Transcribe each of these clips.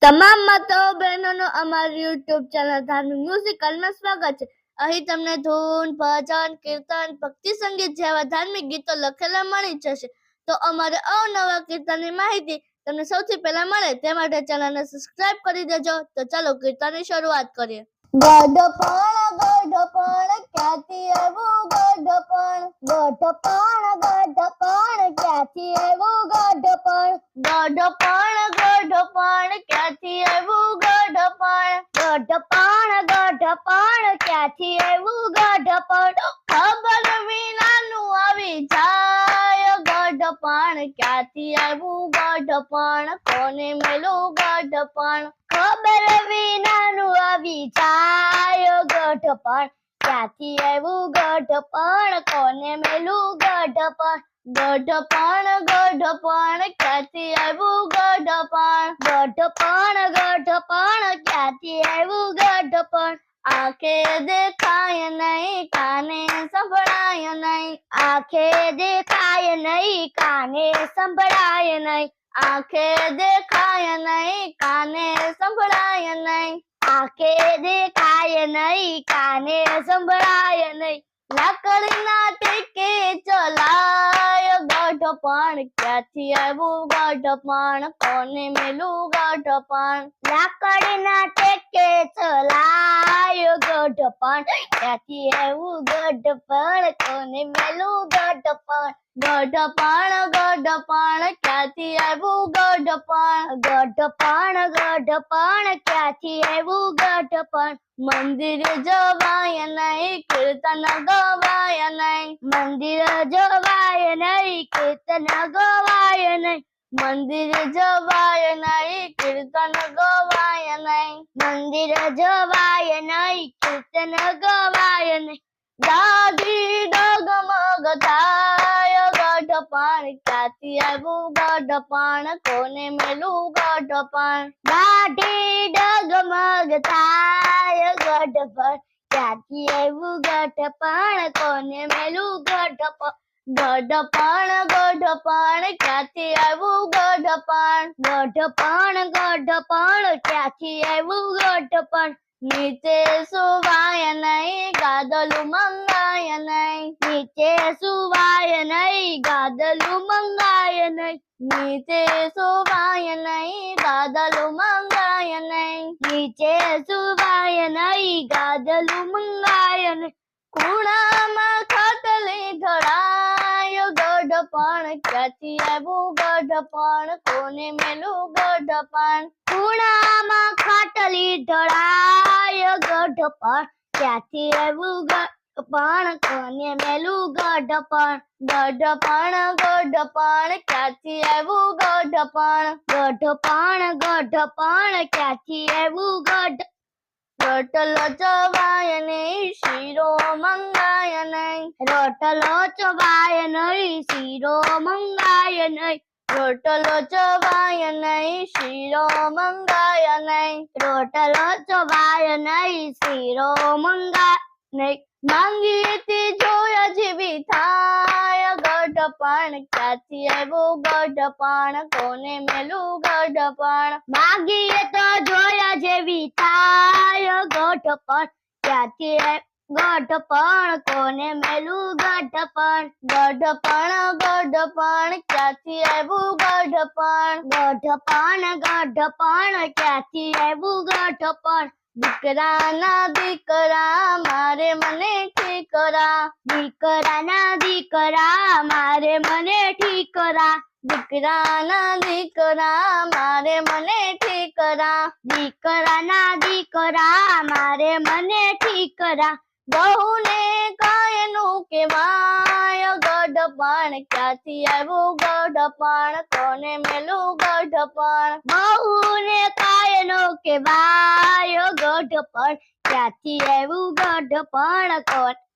તમામ માતાઓ બહેનોનો અમારી યુટ્યુબ ચેનલ ધાર્મિક મ્યુઝિકલમાં સ્વાગત છે। અહીં તમને ધૂન, ભજન, કીર્તન, ભક્તિ સંગીત જેવા ધાર્મિક ગીતો લખેલા મળી જશે। તો અમારે અવનવા કીર્તનની માહિતી તમને સૌથી પહેલા મળે તે માટે ચેનલને સબસ્ક્રાઇબ કરી દેજો। તો ચાલો કીર્તનની શરૂઆત કરીએ। ગઢપણ ક્યાંથી આવ્યું ગઢપણ, ગઢપણ ક્યાંથી આવ્યું ગઢપણ, ગઢપણ ક્યાંથી આવ્યું ગઢપણ, ગઢપણ ક્યાંથી આવ્યું ગઢપણ, ખબર વિનાનું આવી જાય ગઢપણ ક્યાંથી આવ્યું ગઢપણ, કોને મેલું ગઢપણ, ખબર વિનાનું આવી જાય ગઢપણ ક્યાંથી આવ્યું ગઢપણ, કોને મેલું ગઢપણ, ગઢપણ ક્યાંથી આવ્યું ગઢપણ, ગઢપણ ક્યાંથી આવ્યું ગઢપણ, આંખે દેખાય નહીં કાને સંભળાય નહીં, આંખે દેખાય નહીં કાને સંભળાય નહીં, આંખે દેખાય નહીં કાને સંભળાય નહીં, આંખે દેખાય નહીં કાને સંભળાય નહીં, લાકડીના ટેકે ચલાય ગઢપણ ક્યાંથી આવ્યું ગઢપણ, કોને મેલું ગઢપણ, લાકડીના ટેકે ચલાય ગઢપણ ક્યાંથી આવ્યું ગઢપણ, કોને મેલું ગઢપણ, ગઢપણ ક્યાંથી આવ્યું ગઢપણ, ગઢપણ ક્યાંથી આવ્યું ગઢપણ, મંદિર જવાય નહીં કીર્તન ગવાય નહીં, મંદિર જવાય નહીં કીર્તન ગવાય નહીં, મંદિર જવાય નહીં કીર્તન ગવાય નહીં, મંદિર જવાય નહીં કીર્તન ગવાય નહીં, દાદી ડગમગ થાય ગઢપણ ક્યાંથી આવ્યું ગઢપણ, કોને મેલું ગઢપણ, દાદી ડગમગ થાય ગઢપણ ક્યાંથી આવ્યું ગઢપણ, કોને મેલું ગઢપણ, ગઢપણ ક્યાંથી આવ્યું ગઢપણ, ગઢપણ ક્યાંથી આવ્યું ગઢપણ, નીચે સુવાય નહીં ગાદલું મંગાય નહીં, નીચે સુવાય નહીં ગાદલું મંગાય નહીં, નીચે સુવાય નહીં ગાદલું મંગાય નહીં, નીચે સુવાય નહીં ગાદલું મંગાય નહીં, ખૂણામાં ખાટલી ઢળાય ગઢપણ ક્યાંથી આવ્યું ગઢપણ, કોને મેલું ગઢપણ, ખૂણામાં ખાટલી ઢળાય ગઢપણ ક્યાંથી આવ્યું ગઢપણ, કોને મેલું ગઢપણ, ગઢપણ ક્યાંથી આવ્યું ગઢપણ, ગઢપણ ક્યાંથી આવ્યું ગઢ, રોટલો ચવાય નહીં શીરો મંગાય નહીં, રોટલો ચવાય નહીં શીરો મંગાય નહીં, રોટલો ચવાય નહીં શીરો મંગાય નહીં, રોટલો ચવાય નહીં શીરો મંગાય નહીં, માંગીએ તે જોયા જેવી થાય ગઢપણ ક્યાંથી આવ્યું ગઢપણ, કોને મેલું ગઢપણ, માંગીએ તો જોયા જેવી થાય ગઢપણ ક્યાંથી ગઢપણ, કોને મેલું ગઢપણ, ગઢપણ ક્યાંથી આવ્યું ગઢપણ, ગઢપણ ક્યાંથી આવ્યું ગઢપણ, દીકરાના દીકરા મારે મને ઠીકરા, દીકરાના દીકરા મારે મને ઠીકરા, દીકરાના દીકરા મારે મને ઠીકરા, દીકરાના દીકરા મારે મને ઠીકરા, બહુને કાયનું કહેવાય ગઢપણ ક્યાંથી આવ્યું ગઢપણ, કોને મેલું ગઢપણ, બહુને કાયનું કહેવાય ગઢપણ ક્યાંથી આવ્યું ગઢપણ,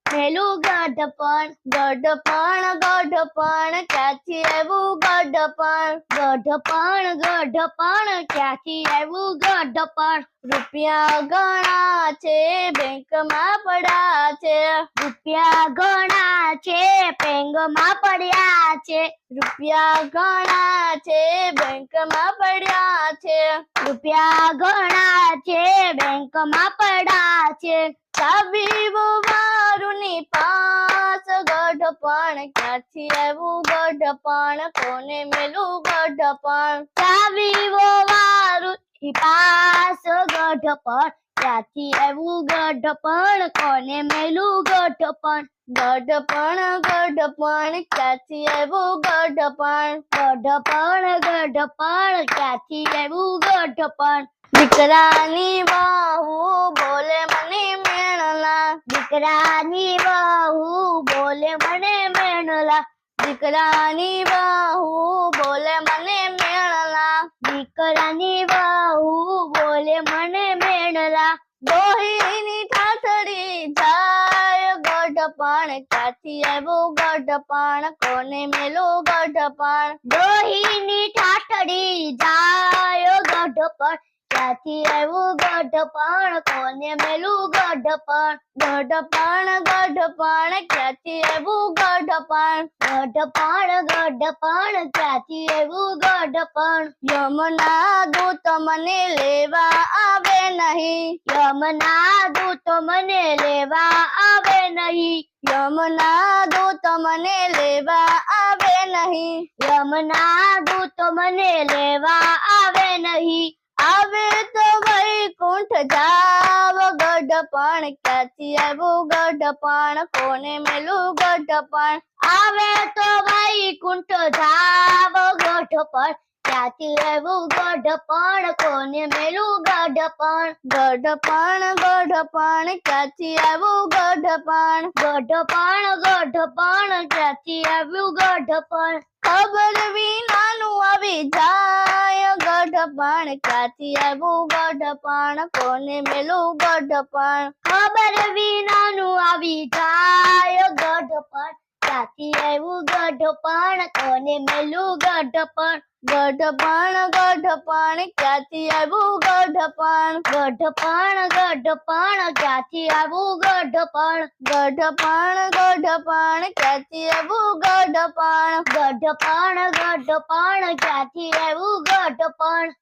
મેલું ગઢપણ ગઢપણ ગઢપણ ક્યાંથી આવ્યું ગઢપણ ગઢપણ ગઢપણ ક્યાંથી આવ્યું ગઢપણ રૂપિયા ઘણા છે બેંકમાં પડ્યા છે રૂપિયા ઘણા છે બેંકમાં પડ્યા છે રૂપિયા ઘણા છે બેંકમાં પડ્યા છે રૂપિયા ઘણા છે બેંકમાં પડ્યા છે ચાવી વારુની પાસ ગઢપણ ક્યાંથી આવ્યું ગઢપણ કોને મેલું ગઢપણ ચાવી વારુની પાસ ગઢપણ ક્યાંથી આવ્યું ગઢપણ કોને મેલું ગઢપણ ગઢપણ ગઢપણ ક્યાંથી આવ્યું ગઢપણ ગઢપણ ગઢપણ ક્યાંથી આવ્યું ગઢપણ દીકરાની બહુ બોલે મને મેણલા દીકરાની બહુ બોલે મને મેણલા દીકરાની બહુ બોલે મને મેણલા દીકરાની બહુ બોલે મને મેણલા દોહીની ઠાઠડી જાય ગઢપણ ક્યાંથી આવ્યું ગઢપણ કોને મેલું ગઢપણ દોહીની ઠાઠડી જાય ગઢપણ ક્યાંથી આવ્યું ગઢપણ કોને મેલું ગઢપણ ગઢપણ ગઢપણ ક્યાંથી આવ્યું ગઢપણ ગઢપણ ગઢપણ ક્યાંથી આવ્યું ગઢપણ યમુના દૂત મને લેવા આવે નહીં યમુના દૂત મને લેવા આવે નહીં યમુના દૂત મને લેવા આવે નહીં યમુના દૂત મને લેવા આવે નહીં આવે તો વૈકુંઠ જાવ ગઢપણ ક્યાંથી આવ્યું ગઢપણ કોને મેલું ગઢપણ આવે તો વૈકુંઠ જાવ ગઢપણ ક્યાંથી આવ્યું ગઢપણ કોને મેલું ગઢપણ ગઢપણ ગઢપણ ક્યાંથી આવ્યું ગઢપણ ગઢપણ ગઢપણ ક્યાંથી આવ્યું ગઢપણ ખબર વિનાનું આવી જાય ગઢપણ ક્યાંથી આવ્યું ગઢપણ કોને મેલું ગઢપણ ખબર વિનાનું આવી જાય ગઢપણ ક્યાંથી આવ્યું ગઢપણ કોને મેલું ગઢપણ ગઢપણ ગઢપણ ક્યાંથી આવ્યું ગઢપણ ગઢપણ ગઢપણ ક્યાંથી આવ્યું ગઢપણ ગઢપણ ગઢપણ ક્યાંથી આવ્યું ગઢપણ ગઢપણ ગઢપણ ક્યાંથી આવ્યું ગઢપણ